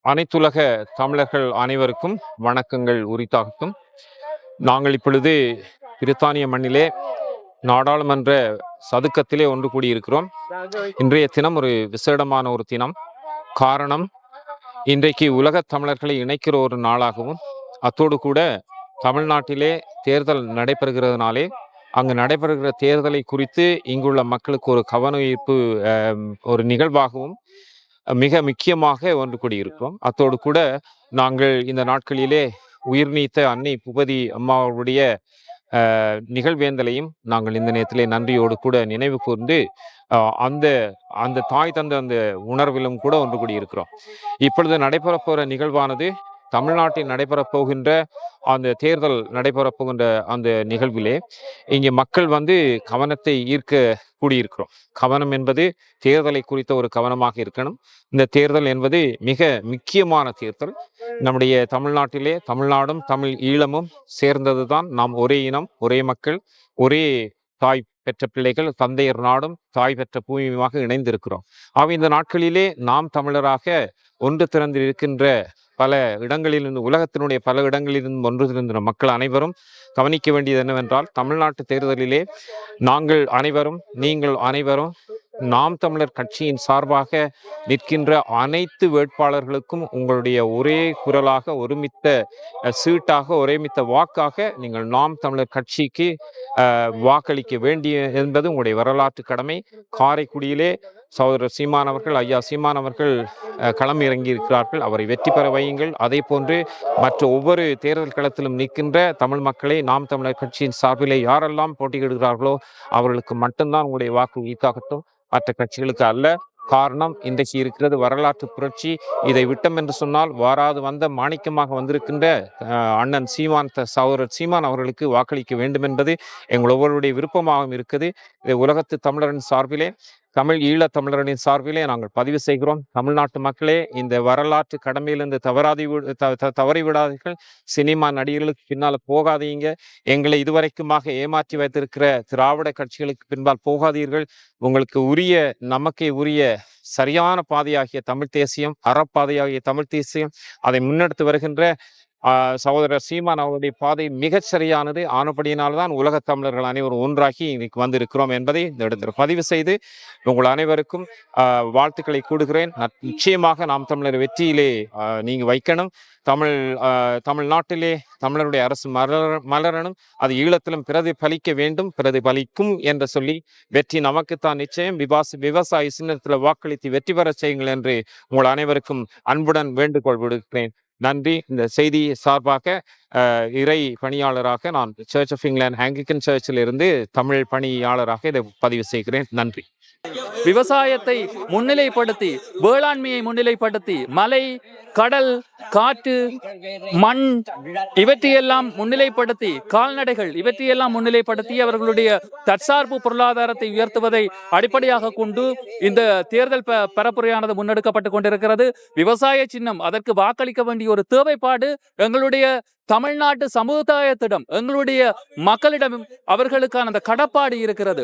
அனைத்துலக தமிழர்கள் அனைவருக்கும் வணக்கங்கள் உரித்தாகட்டும். நாங்கள் இப்பொழுது பிரித்தானிய மண்ணிலே நாடாளுமன்ற சதுக்கத்திலே ஒன்று கூடியிருக்கிறோம். இன்றைய தினம் ஒரு விசேடமான ஒரு தினம். காரணம், இன்றைக்கு உலக தமிழர்களை இணைக்கிற ஒரு நாளாகவும், அத்தோடு கூட தமிழ்நாட்டிலே தேர்தல் நடைபெறுகிறதுனாலே அங்கு நடைபெறுகிற தேர்தலை குறித்து இங்குள்ள மக்களுக்கு ஒரு கவன ஈர்ப்பு ஒரு நிகழ்வாகவும் மிக முக்கியமாக ஒன்று கூடியிருக்கிறோம். அத்தோடு கூட நாங்கள் இந்த நாட்களிலே உயிர் நீத்த அன்னை பூபதி அம்மாவுடைய நிகழ்வேந்தலையும் நாங்கள் இந்த நேரத்திலே நன்றியோடு கூட நினைவு கூர்ந்து அந்த அந்த தாய் தந்த அந்த உணர்விலும் கூட ஒன்று கூடியிருக்கிறோம். இப்பொழுது நடைபெறப் போகிற நிகழ்வானது தமிழ்நாட்டில் நடைபெறப் போகின்ற அந்த தேர்தல் நடைபெறப் போகின்ற அந்த நிகழ்விலே இங்கே மக்கள் கவனத்தை ஈர்க்க கூடியிருக்கிறோம். கவனம் என்பது தேர்தலை குறித்த ஒரு கவனமாக இருக்கணும். இந்த தேர்தல் என்பது மிக முக்கியமான தேர்தல். நம்முடைய தமிழ்நாட்டிலே தமிழ்நாடும் தமிழ் ஈழமும் சேர்ந்ததுதான். நாம் ஒரே இனம், ஒரே மக்கள், ஒரே தாய் பெற்ற பிள்ளைகள், தந்தையர் நாடும் தாய் பெற்ற பூமியுமாக இணைந்திருக்கிறோம். இந்த நாட்களிலே நாம் தமிழராக ஒன்று திறந்து இருக்கின்ற பல இடங்களிலிருந்து, உலகத்தினுடைய பல இடங்களிலிருந்து ஒன்று திறந்த மக்கள் அனைவரும் கவனிக்க வேண்டியது என்னவென்றால், தமிழ்நாட்டு தேர்தலிலே நாங்கள் அனைவரும், நீங்கள் அனைவரும் நாம் தமிழர் கட்சியின் சார்பாக நிற்கின்ற அனைத்து வேட்பாளர்களுக்கும் உங்களுடைய ஒரே குரலாக, ஒருமித்த சீட்டாக, ஒரேமித்த வாக்காக நீங்கள் நாம் தமிழர் கட்சிக்கு வாக்களிக்க வேண்டிய என்பது உங்களுடைய வரலாற்று கடமை. காரைக்குடியிலே சகோதரர் சீமான் அவர்கள், ஐயா சீமான் அவர்கள் களம் இறங்கி இருக்கிறார்கள். அவரை வெற்றி பெற வையுங்கள். அதே போன்று மற்ற ஒவ்வொரு தேர்தல் களத்திலும் நிற்கின்ற தமிழ் மக்களை நாம் தமிழர் கட்சியின் சார்பிலே யாரெல்லாம் போட்டியிடுகிறார்களோ அவர்களுக்கு மட்டும்தான் உங்களுடைய வாக்கு ஈர்க்காகட்டும், மற்ற கட்சிகளுக்கு அல்ல. காரணம், இன்றைக்கு இருக்கிறது வரலாற்று புரட்சி. இதை விட்டம் என்று சொன்னால் வாராது வந்த மாணிக்கமாக வந்திருக்கின்ற அண்ணன் சீமான், சகோதரர் சீமான் அவர்களுக்கு வாக்களிக்க வேண்டும் என்பது எங்கள் ஒவ்வொருடைய விருப்பமாகவும் இருக்குது. உலகத்து தமிழரின் சார்பிலே, தமிழ் ஈழ தமிழரின் சார்பிலே நாங்கள் பதிவு செய்கிறோம். தமிழ்நாட்டு மக்களே, இந்த வரலாற்று கடமையிலிருந்து தவறிவிடாதீர்கள். சினிமா நடிகர்களுக்கு பின்னால் போகாதீங்க. எங்களை இதுவரைக்குமாக ஏமாற்றி வைத்திருக்கிற திராவிட கட்சிகளுக்கு பின்பால் போகாதீர்கள். உங்களுக்கு உரிய, நமக்கே உரிய சரியான பாதையாகிய தமிழ் தேசியம், அறப்பாதையாகிய தமிழ் தேசியம், அதை முன்னெடுத்து வருகின்ற சகோதரர் சீமான் அவருடைய பாதை மிகச் சரியானது. ஆனபடியினால்தான் உலக தமிழர்கள் அனைவரும் ஒன்றாகி இன்னைக்கு வந்திருக்கிறோம் என்பதை இந்த இடத்தில் பதிவு செய்து உங்கள் அனைவருக்கும் வாழ்த்துக்களை கூடுகிறேன். நிச்சயமாக நாம் தமிழர் வெற்றியிலே நீங்க வைக்கணும். தமிழ்நாட்டிலே தமிழருடைய அரசு மலரணும். அது ஈழத்திலும் பிரதிபலிக்க வேண்டும், பிரதிபலிக்கும் என்று சொல்லி வெற்றி நமக்குத்தான் நிச்சயம். விவசாய சின்னத்தில் வாக்களித்து வெற்றி பெற செய்யுங்கள் என்று உங்கள் அனைவருக்கும் அன்புடன் வேண்டுகோள் விடுக்கிறேன். நன்றி. இந்த செய்தி சார்பாக இறை பணியாளராக நான் சர்ச் ஆஃப் இங்கிலாந்து ஆங்கிலிக்கன் சர்ச்சில் இருந்து தமிழ் பணியாளராக இதை பதிவு செய்கிறேன். நன்றி. விவசாயத்தை முன்னிலைப்படுத்தி, வேளாண்மையை முன்னிலைப்படுத்தி, மலை, கடல், காற்று, மண் இவற்றையெல்லாம் முன்னிலைப்படுத்தி, கால்நடைகள் இவற்றையெல்லாம் முன்னிலைப்படுத்தி அவர்களுடைய தற்சார்பு பொருளாதாரத்தை உயர்த்துவதை அடிப்படையாக கொண்டு இந்த தேர்தல் பரப்புரையானது முன்னெடுக்கப்பட்டு கொண்டிருக்கிறது. விவசாய சின்னம், அதற்கு வாக்களிக்க வேண்டிய ஒரு தேவைப்பாடு எங்களுடைய தமிழ்நாட்டு சமுதாயத்திடம், எங்களுடைய மக்களிடம் அவர்களுக்கான அந்த கடப்பாடு இருக்கிறது.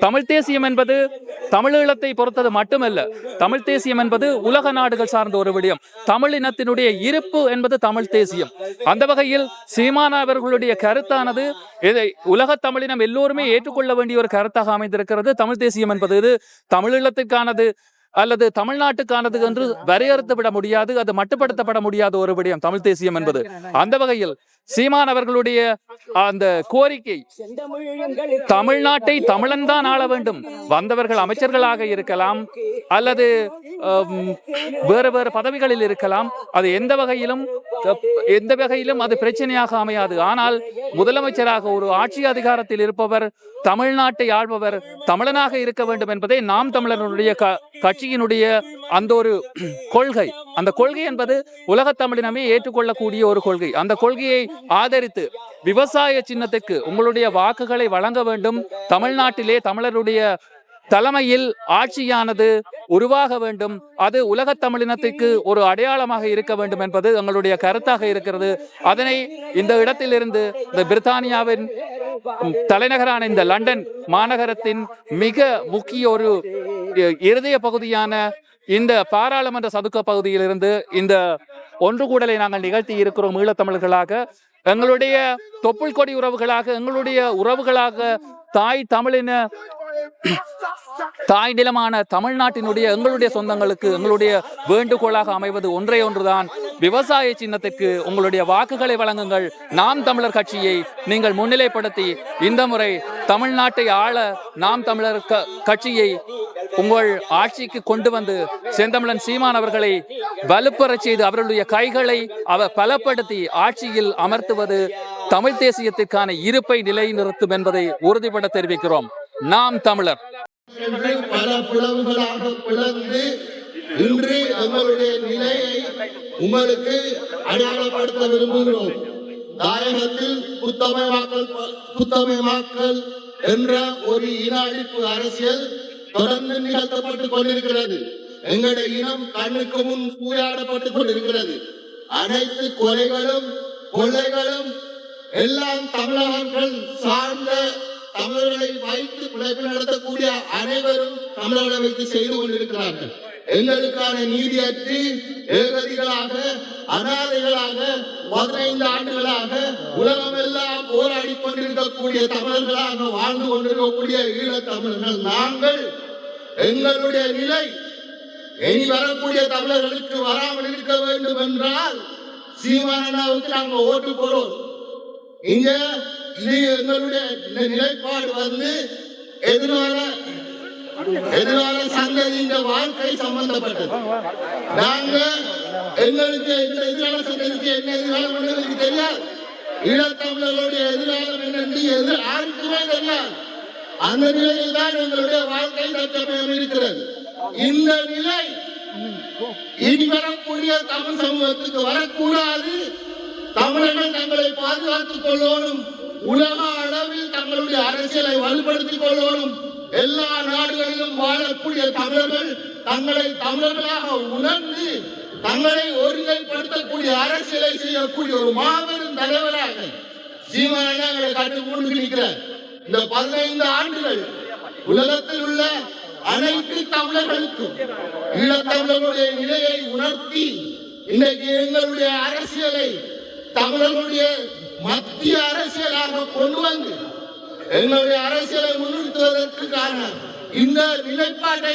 தமிழ் தேசியம் என்பது தமிழீழத்தை பொறுத்தது மட்டுமல்ல. தமிழ் தேசியம் என்பது உலக நாடுகள் சார்ந்த ஒரு விடயம். தமிழினத்தினுடைய இருப்பு என்பது தமிழ் தேசியம். அந்த வகையில் சீமான் அவர்களுடைய கருத்தானது இதை உலக தமிழினம் எல்லோருமே ஏற்றுக்கொள்ள வேண்டிய ஒரு கருத்தாக அமைந்திருக்கிறது. தமிழ் தேசியம் என்பது இது தமிழீழத்திற்கானது அல்லது தமிழ்நாட்டுக்கானது என்று வரையறுத்து விட முடியாது, அது மட்டுப்படுத்தப்பட முடியாத ஒரு விடயம் தமிழ் தேசியம் என்பது. அந்த வகையில் சீமான் அவர்களுடைய அந்த கோரிக்கை, தமிழ்நாட்டை தமிழன் தான் ஆள வேண்டும், வந்தவர்கள் அமைச்சர்களாக இருக்கலாம் அல்லது வேறு வேறு பதவிகளில் இருக்கலாம், அது எந்த வகையிலும் அது பிரச்சனையாக அமையாது. ஆனால் முதலமைச்சராக ஒரு ஆட்சி அதிகாரத்தில் இருப்பவர், தமிழ்நாட்டை ஆள்பவர் தமிழனாக இருக்க வேண்டும் என்பதே நாம் தமிழர்களுடைய கட்சியினுடைய அந்த ஒரு கொள்கை. அந்த கொள்கை என்பது உலக தமிழினமே ஏற்றுக்கொள்ளக்கூடிய ஒரு கொள்கை. அந்த கொள்கையை ஆதரித்து விவசாய சின்னத்துக்கு உங்களுடைய வாக்குகளை வழங்க வேண்டும். தமிழ்நாட்டிலே தமிழருடைய தலைமையில் ஆட்சியானது உருவாக வேண்டும். அது உலக தமிழினத்துக்கு ஒரு அடையாளமாக இருக்க வேண்டும் என்பது எங்களுடைய கருத்தாக இருக்கிறது. அதனை இந்த இடத்திலிருந்து இந்த பிரித்தானியாவின் தலைநகரான இந்த லண்டன் மாநகரத்தின் மிக முக்கிய ஒரு இருதய பகுதியான இந்த பாராளுமன்ற சதுக்க பகுதியிலிருந்து இந்த ஒன்று கூடலை நாங்கள் நிகழ்த்தி இருக்கிறோம். ஈழத்தமிழர்களாக எங்களுடைய தொப்புள் கொடி உறவுகளாக, எங்களுடைய உறவுகளாக, தாய் நிலமான தமிழ்நாட்டினுடைய எங்களுடைய சொந்தங்களுக்கு எங்களுடைய வேண்டுகோளாக அமைவது ஒன்றே ஒன்றுதான். விவசாய சின்னத்திற்கு உங்களுடைய வாக்குகளை வழங்குங்கள். நாம் தமிழர் கட்சியை நீங்கள் முன்னிலைப்படுத்தி இந்த முறை தமிழ்நாட்டை ஆள நாம் தமிழர் கட்சியை உங்கள் ஆட்சிக்கு கொண்டு வந்து செந்தமிழன் சீமான் அவர்களை வலுப்பெறச் செய்து அவர்களுடைய கைகளை பலப்படுத்தி ஆட்சியில் அமர்த்துவது தமிழ் தேசியத்திற்கான இருப்பை நிலைநிறுத்தும் என்பதை உறுதிபட தெரிவிக்கிறோம். நாம் தமிழர். பல பிளவுகளாக பிளந்து இன்று எங்களுடைய நிலையை உங்களுக்கு அடையாளப்படுத்த விரும்புகிறோம். தாயகத்தில் புத்தமயமாக்கல் என்ற ஒரு இன அழிப்பு அரசியல் தொடர்ந்து நிகழ்த்தப்பட்டுக் கொண்டிருக்கிறது. எங்களுடைய இனம் கண்ணுக்கு முன் சூறையாடப்பட்டுக் கொண்டிருக்கிறது. அனைத்து கொலைகளும் எல்லாம் தமிழர்கள் சார்ந்த தமிழர்களை வைத்து பிழைப்பு நடத்தக்கூடிய அனைவரும் தமிழர்களை வைத்து செய்து கொண்டிருக்கிறார்கள். எங்களுக்கான நீதியற்று ஏகதிகளாக அனாதைகளாக 15 ஆண்டுகளாக உலகமெல்லாம் போராடி கொண்டிருக்கக்கூடிய தமிழர்களாக வாழ்ந்து கொண்டிருக்கக்கூடிய ஈழத்தமிழர்கள் நாங்கள். எங்களுடைய நிலை இனி வரக்கூடிய தமிழர்களுக்கு வராமல் இருக்க வேண்டும் என்றால் சீமானண்ணாவுக்கு நாங்கள் ஓட்டு போறோம். இங்க இது எங்களுடைய நிலைப்பாடு எதிர்கால சந்ததியின் வாழ்க்கை சம்பந்தப்பட்டது. நாங்க எங்களுக்கு எதிர்கால சந்ததிக்கு என்ன எதிர்காலம் எங்களுக்கு தெரியாது. ஈழத்தமிழர்களுடைய எதிர்காலம் என்னென்று யாருக்குமே தெரியாது. அந்த நிலையில் தான் எங்களுடைய வாழ்க்கை தற்சமயம் இருக்கிறது. இந்த நிலை இனி வரக்கூடிய தமிழ் சமூகத்துக்கு வரக்கூடாது. தமிழர்கள் தங்களை பாதுகாத்துக் கொள்ளணும். உலக அளவில் தங்களுடைய அரசியலை வலுப்படுத்திக் கொள்ளணும். எல்லா நாடுகளிலும் வாழக்கூடிய தமிழர்கள் தங்களை தமிழர்களாக உணர்ந்து தங்களை ஒருங்கிணைப்படுத்தக்கூடிய அரசியலை செய்யக்கூடிய ஒரு மாபெரும் தலைவராக சீமானங்களை கற்றுக்கொண்டு இருக்கிறார். இந்த 15 ஆண்டுகள் உலகத்தில் உள்ள அனைத்து தமிழர்களுக்கும் ஈழத்தமிழர்களுடைய நிலையை உணர்த்தி இன்றைக்கு எங்களுடைய அரசியலை தமிழர்களுடைய மத்திய அரசியலாக கொண்டு வந்து எங்களுடைய அரசியலை முன்னிறுத்துவதற்கான இந்த நிலைப்பாட்டை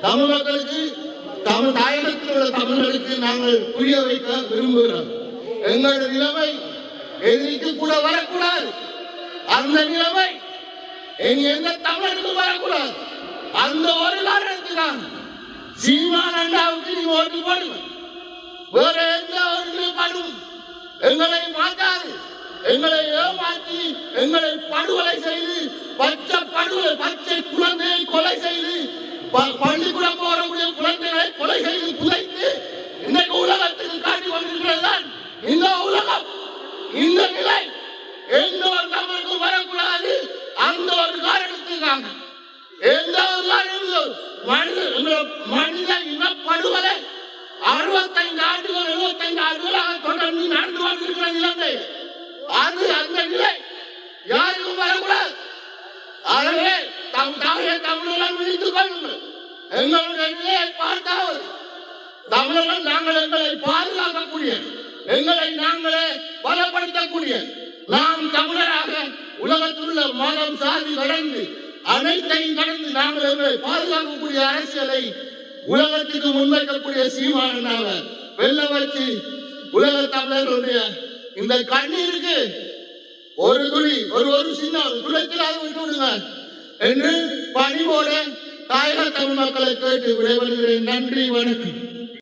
தமிழ் மக்களுக்கு, தமிழ் தாயகத்தில் உள்ள தமிழர்களுக்கு நாங்கள் புரிய வைக்க விரும்புகிறோம். எங்களுடைய நிலைமை எதிரிக்கு கூட வரக்கூடாது. அந்த நிலைமை இனி எந்த தமிழர்களுக்கு வரக்கூடாது. அந்த ஒரு காரணத்துக்கு சீமான் அண்ணாவுக்கு நீ ஓட்டு போடுங்க. வேற எந்த ஒரு நிலைப்பாடும் எங்களை மாற்றாது. எங்களை ஏமாற்றி எங்களை படுகொலை செய்து பச்சை குழந்தையை கொலை செய்து பள்ளிக்கூடம் போறக்கூடிய குழந்தைகளை கொலை செய்து புதைத்து இன்னைக்கு உலகத்துக்கு காட்டி கொண்டிருக்கிறதுதான் இந்த உலகம். இந்த நிலை எந்த ஒரு தமிழுக்கும் வரக்கூடாது. அந்த ஒரு காரணத்துக்காக எந்த ஒரு காரணம் மனித இனப்படுகொலை 65 ஆண்டுகள் 75 ஆண்டுகளாக தொடர்ந்து நடந்து கொண்டிருக்கிறது இலங்கை. அது அந்த நிலை யாருக்கும் வரக்கூடாது. ஆகவே தமிழர்கள் விழித்துக் கொள்ளுங்கள். எங்களுடைய நிலையை பார்த்தாவது தமிழர்கள் நாங்கள் எங்களை பாதுகாக்கக்கூடிய, எங்களை நாங்களே பலப்படுத்தக்கூடிய, நாம் தமிழராக உலகத்தில் உள்ள மதம் சாதி கடந்து அனைத்தையும் கடந்து நாங்கள் எங்களை பாதுகாக்கக்கூடிய அரசியலை உலகத்துக்கு முன்வைக்கக்கூடிய சீமானாக வெல்ல வச்சு உலக தமிழர்களுடைய இந்த கண்ணீருக்கு ஒரு துளி ஒரு சின்ன துளைத்திலாக விட்டு விடுங்க என்று பணிவோட தாயக தமிழ் மக்களை கேட்டு விடைபெறுகிறேன். நன்றி, வணக்கம்.